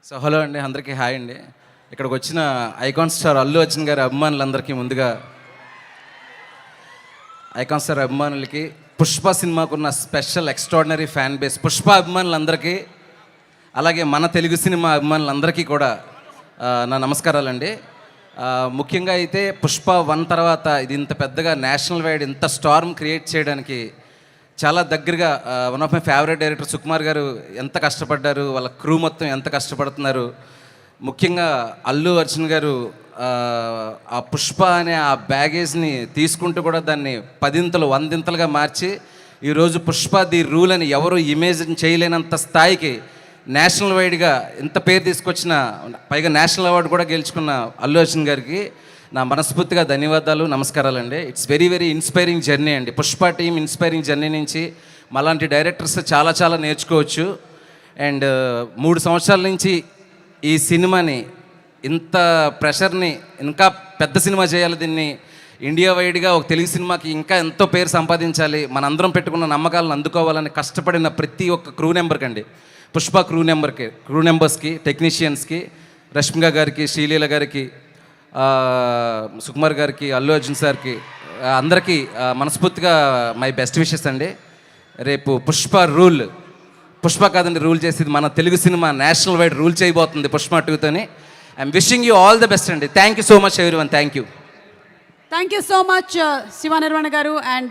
So hello అండి, అందరికీ hi అండి. ఇక్కడికి వచ్చిన ఐకాన్ స్టార్ అల్లు అర్జున్ గారి అభిమానులందరికీ ముందుగా ఐకాన్ స్టార్ అభిమానులకి పుష్ప సినిమాకున్న special extraordinary fan base Pushpa అభిమానులందరికీ, అలాగే మన తెలుగు సినిమా అభిమానులందరికీ కూడా నా నమస్కారాలండి. ముఖ్యంగా అయితే పుష్ప 1 తర్వాత ఇది ఇంత పెద్దగా నేషనల్ వైడ్ ఇంత స్టార్మ్ క్రియేట్ చేయడానికి చాలా దగ్గరగా one of my favourite director Sukumar గారు ఎంత కష్టపడ్డారు, వాళ్ళ క్రూ మొత్తం ఎంత కష్టపడుతున్నారు. ముఖ్యంగా అల్లు అర్జున్ గారు ఆ పుష్ప అనే ఆ బ్యాగేజ్ని తీసుకుంటూ కూడా దాన్ని 10ఇంతలు 100ఇంతలుగా మార్చి ఈరోజు పుష్ప ది రూల్ అని ఎవరు ఇమేజిన్ చేయలేనంత స్థాయికి నేషనల్ వైడ్గా ఇంత పేరు తీసుకొచ్చిన, పైగా నేషనల్ అవార్డు కూడా గెలుచుకున్న అల్లు అర్జున్ గారికి నా మనస్ఫూర్తిగా ధన్యవాదాలు, నమస్కారాలండి. It's very very inspiring journey అండి. పుష్ప టీమ్ ఇన్స్పైరింగ్ జర్నీ నుంచి మాలాంటి డైరెక్టర్స్ చాలా చాలా నేర్చుకోవచ్చు. అండ్ 3 సంవత్సరాల నుంచి ఈ సినిమాని ఇంత ప్రెషర్ని ఇంకా పెద్ద సినిమా చేయాలి, దీన్ని ఇండియా వైడ్గా ఒక తెలుగు సినిమాకి ఇంకా ఎంతో పేరు సంపాదించాలి, మనందరం పెట్టుకున్న నమ్మకాలను అందుకోవాలని కష్టపడిన ప్రతి ఒక్క క్రూ నెంబర్కి అండి, పుష్ప క్రూ నెంబర్స్కి, టెక్నీషియన్స్కి, రష్మిక గారికి, శ్రీలీల గారికి, సుకుమార్ గారికి, అల్లు అర్జున్ సార్కి, అందరికీ మనస్ఫూర్తిగా మై బెస్ట్ విషెస్ అండి. రేపు పుష్ప కాదండి రూల్ చేసేది, మన Telugu cinema national wide rule చేయబోతుంది పుష్ప 2తోని. I'm wishing you all the best అండి. Thank you so much everyone. Thank you so much Shiva Nirvana garu. And